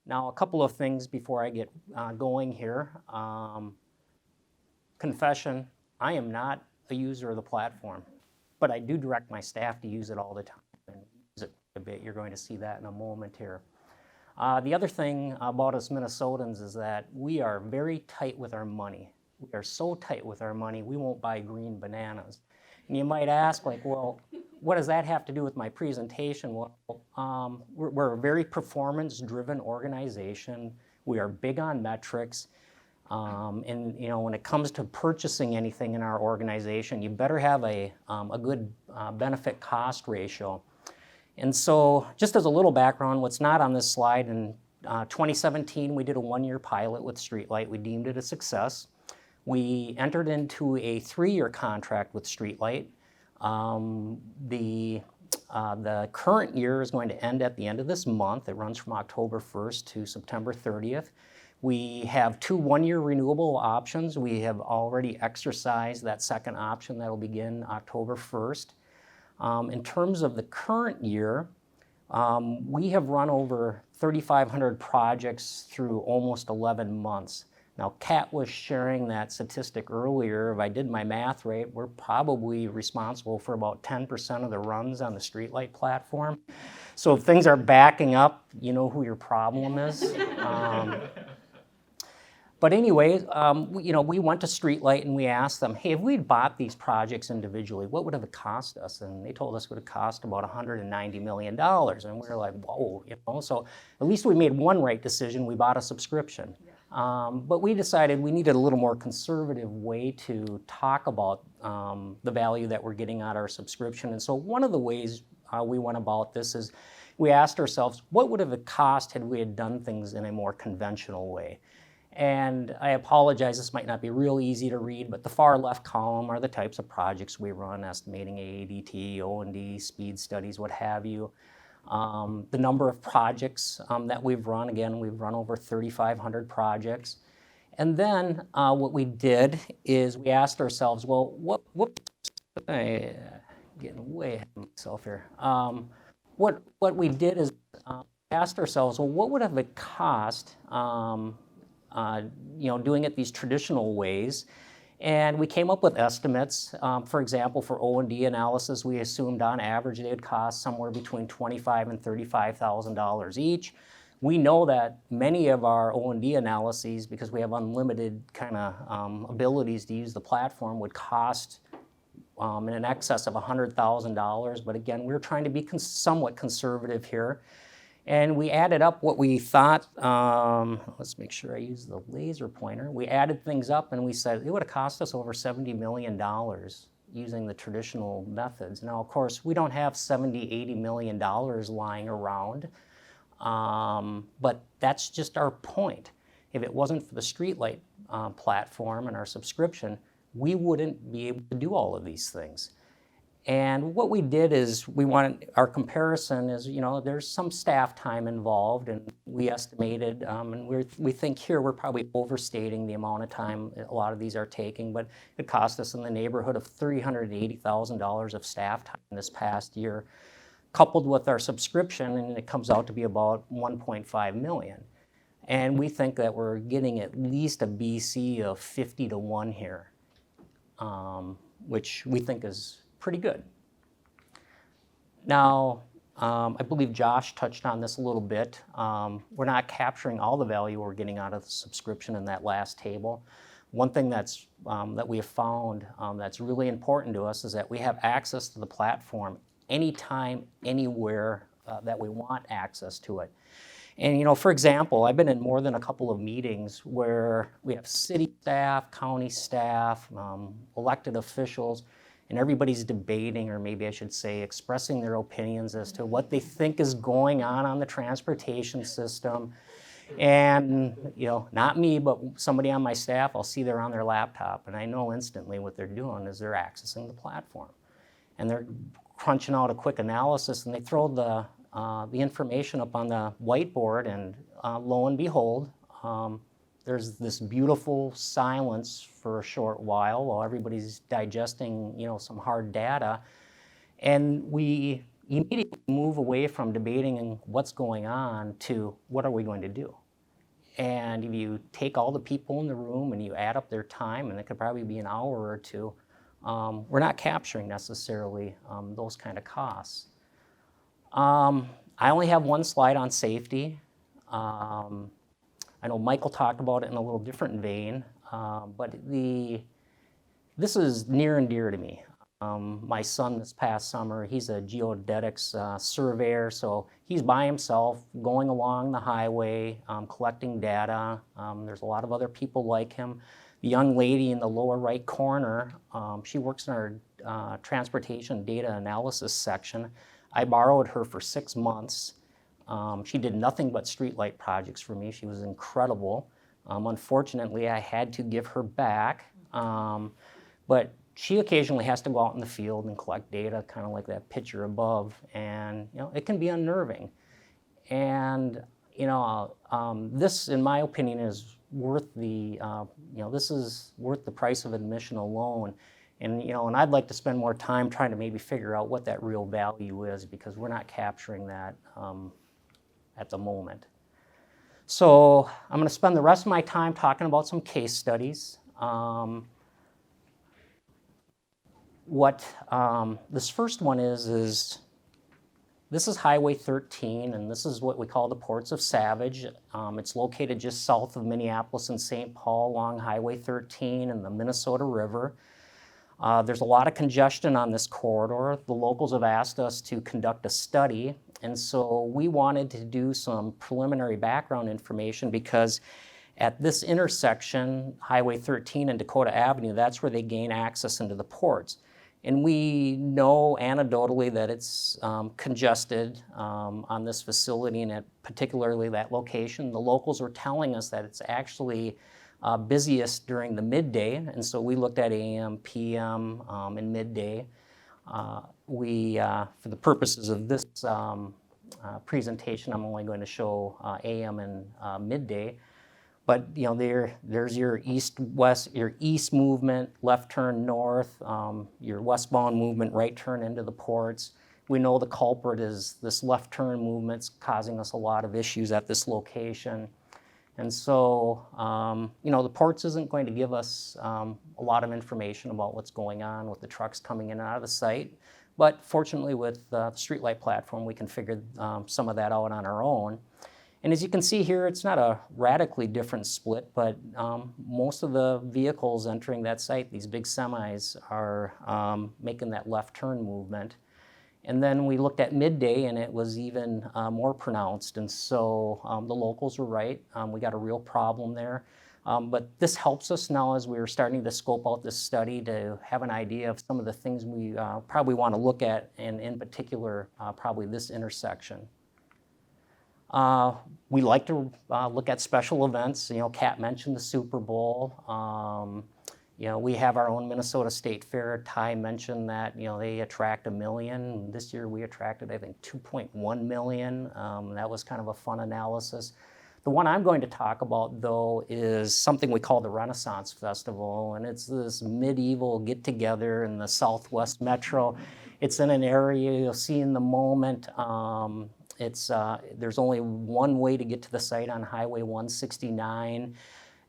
Now, a couple of things before I get going here. Confession, I am not a user of the platform, but I do direct my staff to use it all the time and use it a bit. You're going to see that in a moment here. The other thing about us Minnesotans is that we are very tight with our money. We are so tight with our money, we won't buy green bananas. And you might ask, like, well, what does that have to do with my presentation? Well, we're a very performance-driven organization. We are big on metrics. And when it comes to purchasing anything in our organization, you better have a good benefit-cost ratio. And so, just as a little background, what's not on this slide, in 2017, we did a one-year pilot with Streetlight. We deemed it a success. We entered into a 3-year contract with Streetlight. The current year is going to end at the end of this month. It runs from October 1st to September 30th. We have 2 one-year renewable options. We have already exercised that second option that will begin October 1st. In terms of the current year, we have run over 3,500 projects through almost 11 months. Now, Kat was sharing that statistic earlier. If I did my math right, we're probably responsible for about 10% of the runs on the Streetlight platform. So if things are backing up, you know who your problem is. But anyway, we went to Streetlight and we asked them, hey, if we'd bought these projects individually, what would it cost us? And they told us it would have cost about $190 million. And we were like, whoa, so at least we made one right decision. We bought a subscription. But we decided we needed a little more conservative way to talk about the value that we're getting out of our subscription. And so one of the ways we went about this is we asked ourselves, what would have it cost had we had done things in a more conventional way? And I apologize, this might not be real easy to read, but the far left column are the types of projects we run, estimating AADT, O&D, speed studies, what have you. The number of projects that we've run, again, we've run over 3,500 projects. And then what we did is we asked ourselves, well, getting way ahead of myself here. What we did is asked ourselves, well, what would have it cost doing it these traditional ways? And we came up with estimates. For example, for O&D analysis, we assumed on average they would cost somewhere between $25,000 and $35,000 each. We know that many of our O&D analyses, because we have unlimited kind of abilities to use the platform, would cost in an excess of $100,000. But again, we're trying to be somewhat conservative here. And we added up what we thought, let's make sure I use the laser pointer. We added things up and we said it would have cost us over $70 million using the traditional methods. Now, of course, we don't have $70, $80 million lying around, but that's just our point. If it wasn't for the Streetlight platform and our subscription, we wouldn't be able to do all of these things. And what we did is our comparison is, there's some staff time involved, and we estimated, and we think here we're probably overstating the amount of time a lot of these are taking, but it cost us in the neighborhood of $380,000 of staff time this past year, coupled with our subscription, and it comes out to be about $1.5 million. And we think that we're getting at least a BC of 50 to 1 here, which we think is pretty good. Now, I believe Josh touched on this a little bit. We're not capturing all the value we're getting out of the subscription in that last table. One thing that we have found that's really important to us is that we have access to the platform anytime, anywhere that we want access to it. And for example, I've been in more than a couple of meetings where we have city staff, county staff, elected officials, and everybody's debating, or maybe I should say expressing their opinions as to what they think is going on the transportation system. And, not me, but somebody on my staff, I'll see they're on their laptop, and I know instantly what they're doing is they're accessing the platform. And they're crunching out a quick analysis, and they throw the information up on the whiteboard, and lo and behold, there's this beautiful silence for a short while everybody's digesting, some hard data. And we immediately move away from debating what's going on to what are we going to do. And if you take all the people in the room and you add up their time, and it could probably be an hour or two, we're not capturing necessarily those kind of costs. I only have one slide on safety. I know Michael talked about it in a little different vein, but this is near and dear to me. My son this past summer, he's a geodetics surveyor, so he's by himself going along the highway, collecting data. There's a lot of other people like him. The young lady in the lower right corner, she works in our transportation data analysis section. I borrowed her for 6 months. She did nothing but streetlight projects for me. She was incredible. Unfortunately, I had to give her back, but she occasionally has to go out in the field and collect data, kind of like that picture above, and it can be unnerving. And this, in my opinion, is worth the this is worth the price of admission alone. And and I'd like to spend more time trying to maybe figure out what that real value is, because we're not capturing that at the moment. So I'm going to spend the rest of my time talking about some case studies. What this first one is this is Highway 13, and this is what we call the Ports of Savage. It's located just south of Minneapolis and St. Paul along Highway 13 and the Minnesota River. There's a lot of congestion on this corridor. The locals have asked us to conduct a study, and so we wanted to do some preliminary background information, because at this intersection, Highway 13 and Dakota Avenue, that's where they gain access into the ports. And we know anecdotally that it's congested on this facility, and at particularly that location. The locals were telling us that it's actually busiest during the midday, and so we looked at AM, PM, and midday. For the purposes of this presentation, I'm only going to show AM and midday. But there's your east-west, your east movement, left turn north, your westbound movement, right turn into the ports. We know the culprit is this left turn movement's causing us a lot of issues at this location. And so, the ports isn't going to give us a lot of information about what's going on with the trucks coming in and out of the site. But fortunately, with the streetlight platform, we can figure some of that out on our own. And as you can see here, it's not a radically different split, but most of the vehicles entering that site, these big semis, are making that left turn movement. And then we looked at midday, and it was even more pronounced. And so the locals were right. We got a real problem there. But this helps us now as we're starting to scope out this study to have an idea of some of the things we probably want to look at, and in particular, probably this intersection. We like to look at special events. Kat mentioned the Super Bowl. We have our own Minnesota State Fair. Ty mentioned that, they attract 1 million. This year we attracted, I think, 2.1 million. That was kind of a fun analysis. The one I'm going to talk about, though, is something we call the Renaissance Festival, and it's this medieval get-together in the Southwest Metro. It's in an area you'll see in the moment. There's only one way to get to the site on Highway 169.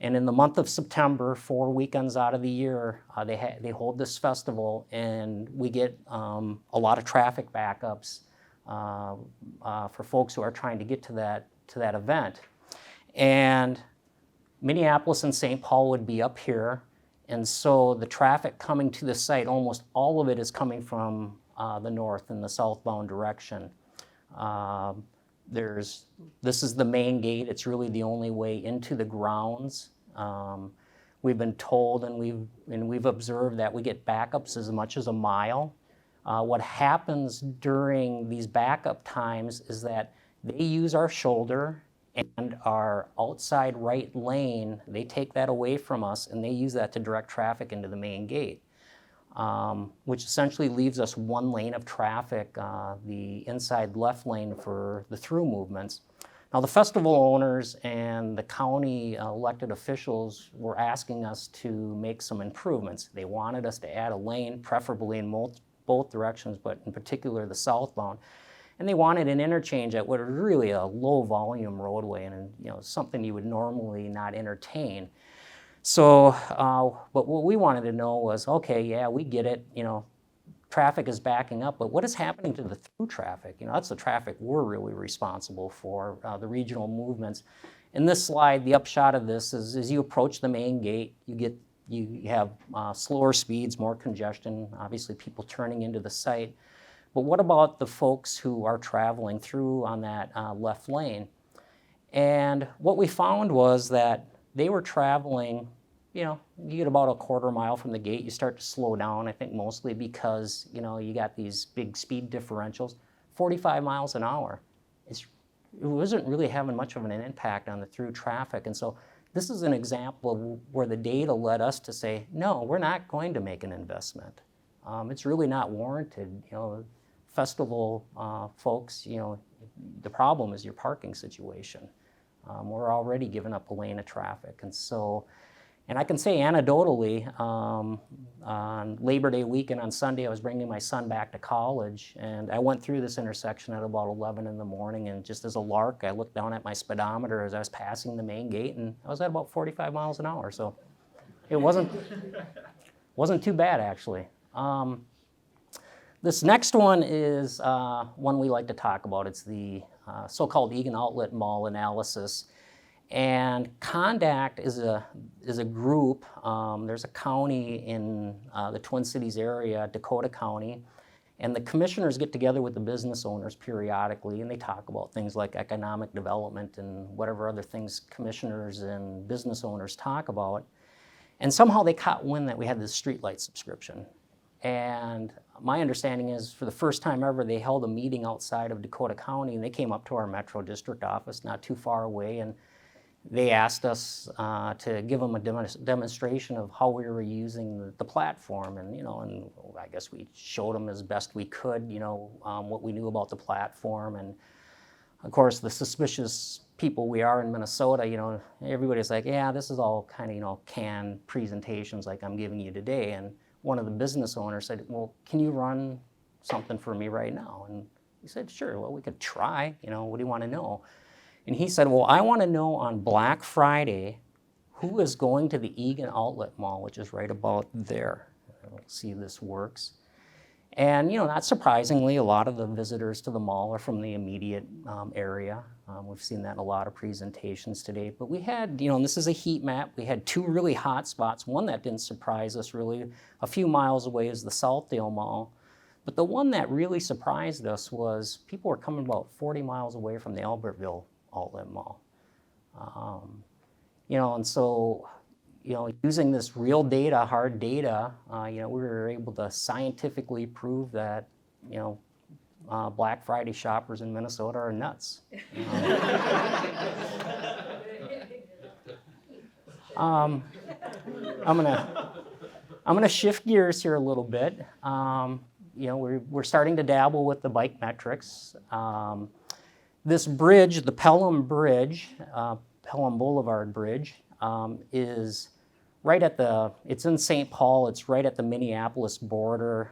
And in the month of September, 4 weekends out of the year, they hold this festival, and we get a lot of traffic backups for folks who are trying to get to that event. And Minneapolis and St. Paul would be up here, and so the traffic coming to the site, almost all of it is coming from the north in the southbound direction. This is the main gate. It's really the only way into the grounds. We've been told, and we've observed that we get backups as much as a mile. What happens during these backup times is that they use our shoulder and our outside right lane. They take that away from us, and they use that to direct traffic into the main gate. Which essentially leaves us one lane of traffic, the inside left lane for the through movements. Now, the festival owners and the county elected officials were asking us to make some improvements. They wanted us to add a lane, preferably in both directions, but in particular the southbound. And they wanted an interchange at what was really a low volume roadway and something you would normally not entertain. So, but what we wanted to know was, okay, yeah, we get it, traffic is backing up, but what is happening to the through traffic? That's the traffic we're really responsible for, the regional movements. In this slide, the upshot of this is as you approach the main gate, you have slower speeds, more congestion, obviously people turning into the site. But what about the folks who are traveling through on that left lane? And what we found was that they were traveling, you get about a quarter mile from the gate, you start to slow down, I think mostly because, you got these big speed differentials, 45 miles an hour. It wasn't really having much of an impact on the through traffic. And so this is an example of where the data led us to say, no, we're not going to make an investment. It's really not warranted. Festival folks, the problem is your parking situation. We're already giving up a lane of traffic. And I can say anecdotally, on Labor Day weekend on Sunday, I was bringing my son back to college, and I went through this intersection at about 11 in the morning, and just as a lark, I looked down at my speedometer as I was passing the main gate, and I was at about 45 miles an hour, so it wasn't too bad, actually. This next one is one we like to talk about. It's the so-called Egan Outlet Mall analysis. And CONDACT is a group. There's a county in the Twin Cities area, Dakota County, and the commissioners get together with the business owners periodically, and they talk about things like economic development and whatever other things commissioners and business owners talk about. And somehow they caught wind that we had this streetlight subscription. And my understanding is for the first time ever, they held a meeting outside of Dakota County, and they came up to our Metro District office not too far away, and they asked us to give them a demonstration of how we were using the platform. And, and I guess we showed them as best we could, what we knew about the platform. And of course, the suspicious people we are in Minnesota, everybody's like, yeah, this is all kind of, canned presentations like I'm giving you today. And one of the business owners said, well, can you run something for me right now? And we said, sure, well, we could try, what do you want to know? And he said, well, I want to know on Black Friday, who is going to the Egan Outlet Mall, which is right about there. We'll see if this works. And, not surprisingly, a lot of the visitors to the mall are from the immediate area. We've seen that in a lot of presentations today. But we had, and this is a heat map, we had two really hot spots. One that didn't surprise us really, a few miles away is the Southdale Mall. But the one that really surprised us was people were coming about 40 miles away from the Albertville Outlet Mall. And so, using this real data, hard data, we were able to scientifically prove that, Black Friday shoppers in Minnesota are nuts. I'm gonna shift gears here a little bit. We're starting to dabble with the bike metrics. This bridge, the Pelham Bridge, Pelham Boulevard Bridge, is right at it's in St. Paul, it's right at the Minneapolis border.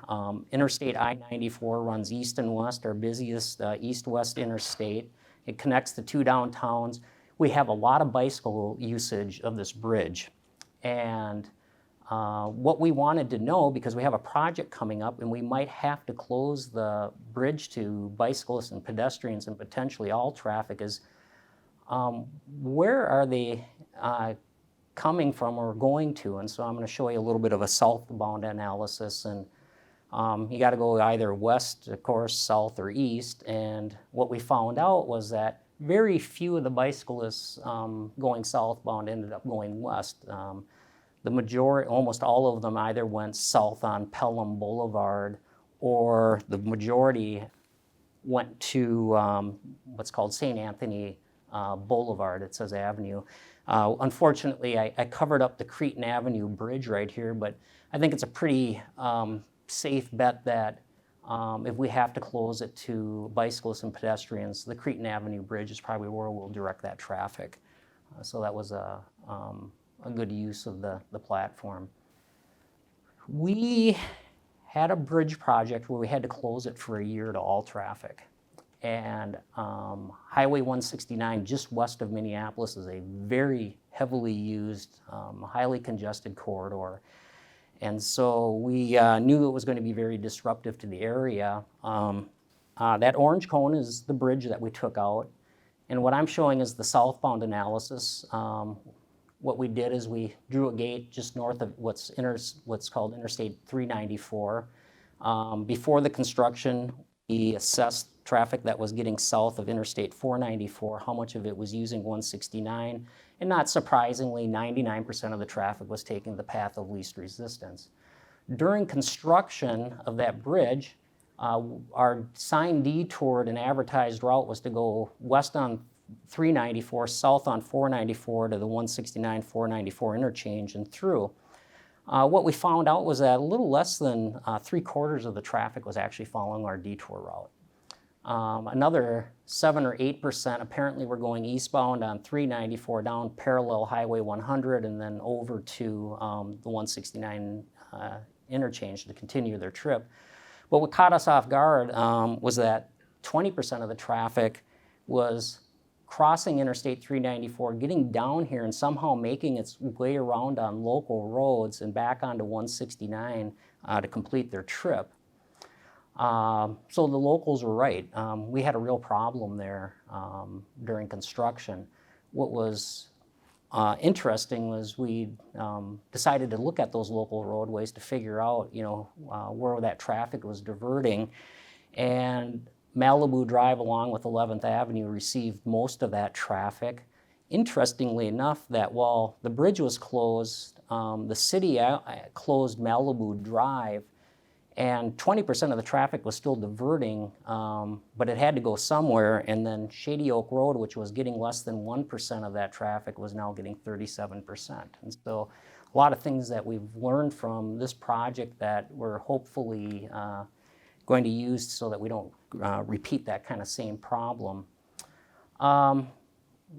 Interstate I-94 runs east and west, our busiest east-west interstate. It connects the two downtowns. We have a lot of bicycle usage of this bridge. And what we wanted to know, because we have a project coming up and we might have to close the bridge to bicyclists and pedestrians and potentially all traffic, is where are they coming from or going to? And so I'm going to show you a little bit of a southbound analysis. And you got to go either west, of course, south, or east. And what we found out was that very few of the bicyclists going southbound ended up going west. The majority, almost all of them either went south on Pelham Boulevard, or the majority went to what's called St. Anthony Boulevard. It says Avenue. Unfortunately, I covered up the Cretin Avenue Bridge right here, but I think it's a pretty safe bet that if we have to close it to bicyclists and pedestrians, the Cretin Avenue Bridge is probably where we'll direct that traffic. So that was a good use of the platform. We had a bridge project where we had to close it for a year to all traffic. And Highway 169, just west of Minneapolis, is a very heavily used, highly congested corridor. And so we knew it was going to be very disruptive to the area. That orange cone is the bridge that we took out. And what I'm showing is the southbound analysis. What we did is we drew a gate just north of what's called Interstate 394. Before the construction, we assessed traffic that was getting south of Interstate 494, how much of it was using 169. And not surprisingly, 99% of the traffic was taking the path of least resistance. During construction of that bridge, our signed detour and advertised route was to go west on 394, south on 494 to the 169, 494 interchange and through. What we found out was that a little less than 3/4 of the traffic was actually following our detour route. Another 7 or 8% apparently were going eastbound on 394 down parallel Highway 100 and then over to the 169 interchange to continue their trip. But what caught us off guard was that 20% of the traffic was crossing Interstate 394, getting down here and somehow making its way around on local roads and back onto 169 to complete their trip. So the locals were right. We had a real problem there during construction. What was interesting was we decided to look at those local roadways to figure out, where that traffic was diverting. And Malibu Drive along with 11th Avenue received most of that traffic. Interestingly enough, that while the bridge was closed, the city closed Malibu Drive, and 20% of the traffic was still diverting, but it had to go somewhere, and then Shady Oak Road, which was getting less than 1% of that traffic, was now getting 37%. And so a lot of things that we've learned from this project that we're hopefully going to use so that we don't repeat that kind of same problem.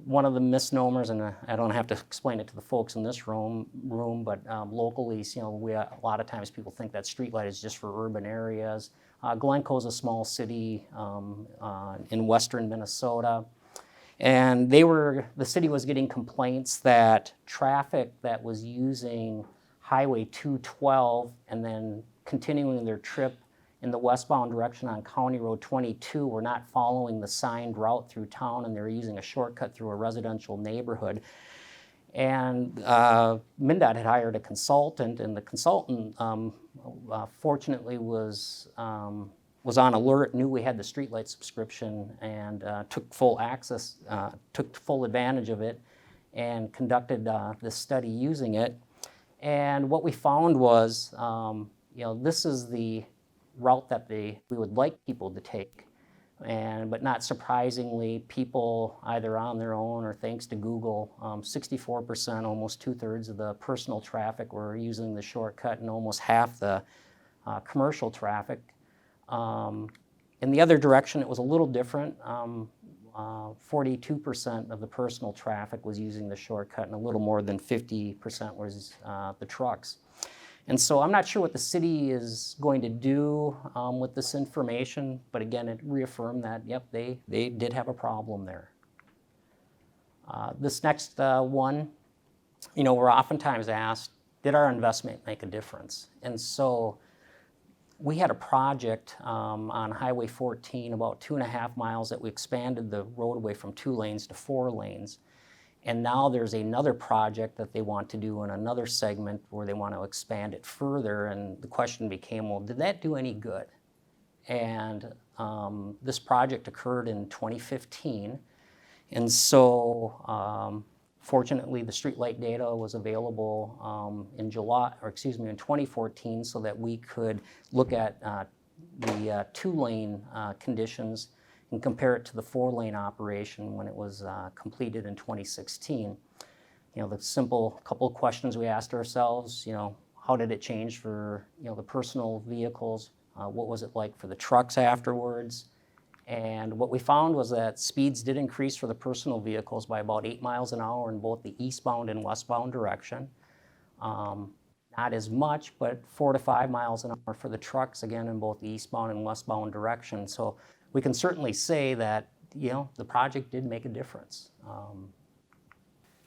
One of the misnomers, and I don't have to explain it to the folks in this room, but locally, a lot of times people think that streetlight is just for urban areas. Glencoe's a small city in western Minnesota, and the city was getting complaints that traffic that was using Highway 212 and then continuing their trip in the westbound direction on County Road 22 were not following the signed route through town, and they were using a shortcut through a residential neighborhood. And MnDOT had hired a consultant, and the consultant fortunately was on alert, knew we had the streetlight subscription, and took full advantage of it, and conducted this study using it. And what we found was, this is the route that we would like people to take, but not surprisingly, people either on their own or thanks to Google, 64%, almost 2/3 of the personal traffic were using the shortcut, and almost half the commercial traffic. In the other direction, it was a little different. 42% of the personal traffic was using the shortcut, and a little more than 50% was the trucks. And so I'm not sure what the city is going to do with this information, but again, it reaffirmed that, yep, they did have a problem there. This next one, we're oftentimes asked, did our investment make a difference? And so we had a project on Highway 14, about 2.5 miles, that we expanded the roadway from 2 lanes to 4 lanes. And now there's another project that they want to do in another segment where they want to expand it further. And the question became, well, did that do any good? And this project occurred in 2015. And so fortunately, the streetlight data was available in 2014, so that we could look at the 2-lane conditions and compare it to the 4-lane operation when it was completed in 2016. The simple couple of questions we asked ourselves, how did it change for, the personal vehicles? What was it like for the trucks afterwards? And what we found was that speeds did increase for the personal vehicles by about 8 miles an hour in both the eastbound and westbound direction. not as much, but 4 to 5 miles an hour for the trucks, again, in both the eastbound and westbound direction. So we can certainly say that, you know, the project did make a difference.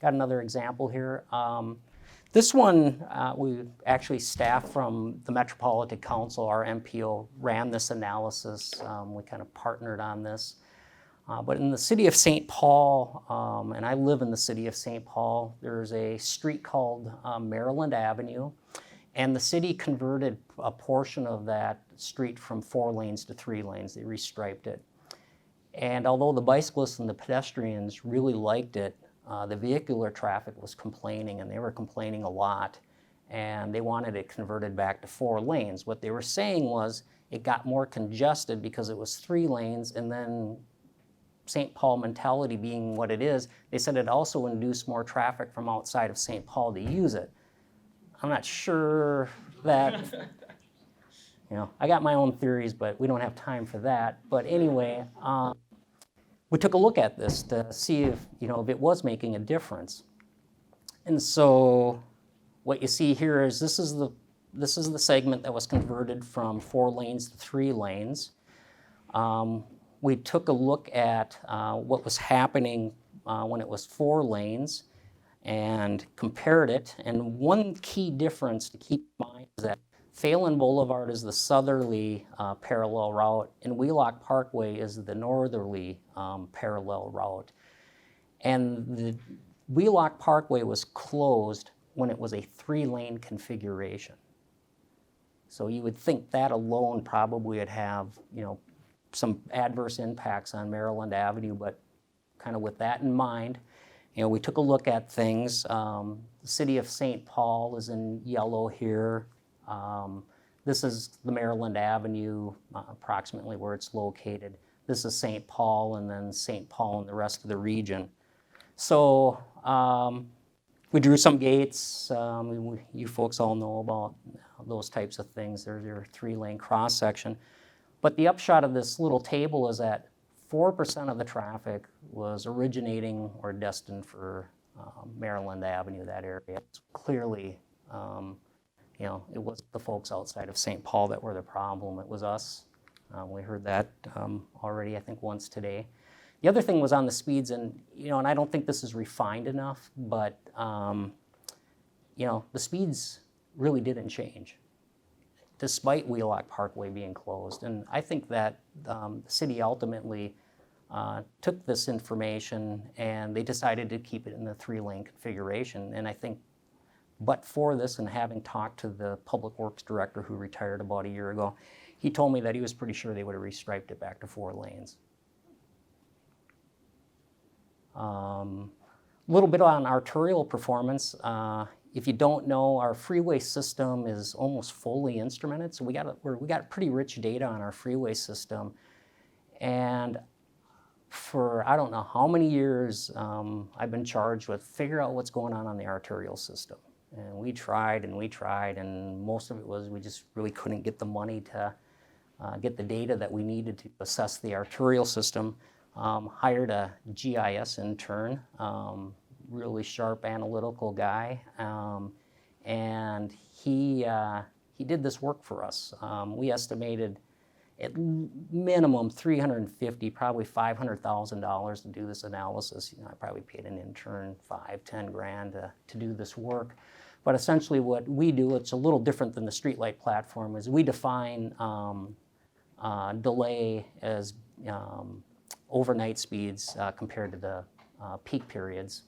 Got another example here. This one, we actually, staff from the Metropolitan Council, our MPO, ran this analysis. We kind of partnered on this. But in the city of St. Paul, and I live in the city of St. Paul, there's a street called Maryland Avenue, and the city converted a portion of that street from 4 lanes to 3 lanes. They restriped it. And although the bicyclists and the pedestrians really liked it, the vehicular traffic was complaining, and they were complaining a lot, and they wanted it converted back to 4 lanes. What they were saying was it got more congested because it was 3 lanes, and then St. Paul mentality being what it is, they said it also induced more traffic from outside of St. Paul to use it. I'm not sure that, you know, I got my own theories, but we don't have time for that. But anyway, we took a look at this to see if, you know, if it was making a difference. And so what you see here is this is the segment that was converted from 4 lanes to 3 lanes. We took a look at what was happening when it was 4 lanes and compared it. And one key difference to keep in mind is that Phelan Boulevard is the southerly parallel route, and Wheelock Parkway is the northerly parallel route. And the Wheelock Parkway was closed when it was a 3-lane configuration. So you would think that alone probably would have, you know, some adverse impacts on Maryland Avenue, but kind of with that in mind, you know, we took a look at things. The city of St. Paul is in yellow here. This is the Maryland Avenue, approximately where it's located. This is St. Paul, and then St. Paul and the rest of the region. So we drew some gates. You folks all know about those types of things. There's your 3-lane cross section. But the upshot of this little table is that 4% of the traffic was originating or destined for Maryland Avenue, that area. It's clearly, you know, it wasn't the folks outside of St. Paul that were the problem. It was us. We heard that already, I think, once today. The other thing was on the speeds, and, you know, and I don't think this is refined enough, but, you know, the speeds really didn't change, despite Wheelock Parkway being closed. And I think that the city ultimately took this information and they decided to keep it in the 3-lane configuration. And I think, but for this, and having talked to the Public Works Director who retired about a year ago, he told me that he was pretty sure they would have restriped it back to 4 lanes. A little bit on arterial performance. If you don't know, our freeway system is almost fully instrumented, so we got pretty rich data on our freeway system. And for I don't know how many years, I've been charged with figure out what's going on the arterial system. And we tried, and most of it was we just really couldn't get the money to get the data that we needed to assess the arterial system. Hired a GIS intern. Really sharp analytical guy, and he did this work for us. We estimated at minimum $350,000, probably $500,000 to do this analysis. You know, I probably paid an intern $5-10,000 to do this work. But essentially, what we do, it's a little different than the streetlight platform, is we define delay as overnight speeds compared to the peak periods.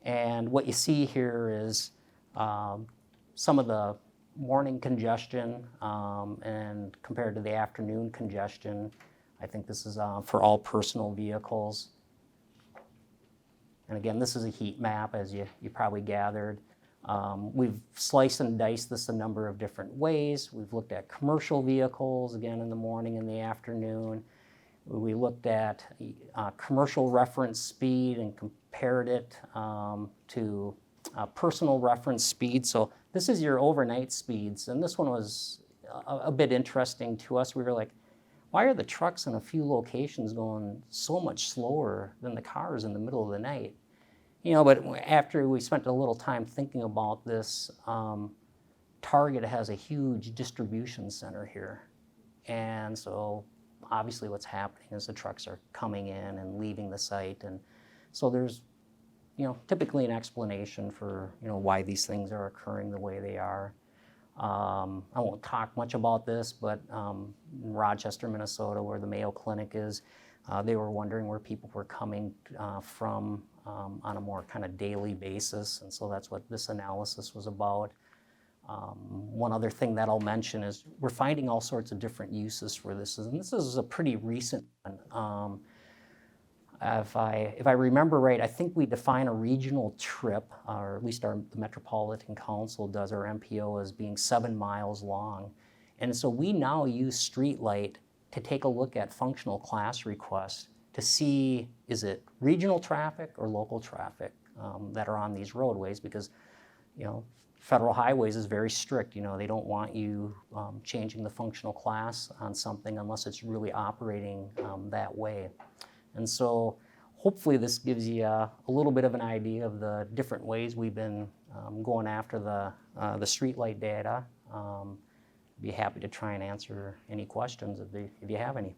And what you see here is some of the morning congestion and compared to the afternoon congestion. I think this is for all personal vehicles. And again, this is a heat map, as you probably gathered. We've sliced and diced this a number of different ways. We've looked at commercial vehicles, again, in the morning and the afternoon. We looked at commercial reference speed and compared it to personal reference speed. So this is your overnight speeds, and this one was a bit interesting to us. We were like, why are the trucks in a few locations going so much slower than the cars in the middle of the night? You know, but after we spent a little time thinking about this, Target has a huge distribution center here. And so obviously what's happening is the trucks are coming in and leaving the site. And so there's, typically an explanation for, why these things are occurring the way they are. I won't talk much about this, but in Rochester, Minnesota, where the Mayo Clinic is, they were wondering where people were coming from on a more kind of daily basis. And so that's what this analysis was about. One other thing that I'll mention is we're finding all sorts of different uses for this, and this is a pretty recent one. If I remember right, I think we define a regional trip, or at least the Metropolitan Council does, our MPO, as being 7 miles long. And so we now use Streetlight to take a look at functional class requests to see, is it regional traffic or local traffic that are on these roadways, because, federal highways is very strict. They don't want you changing the functional class on something unless it's really operating that way. And so hopefully this gives you a little bit of an idea of the different ways we've been going after the streetlight data. Be happy to try and answer any questions if you have any.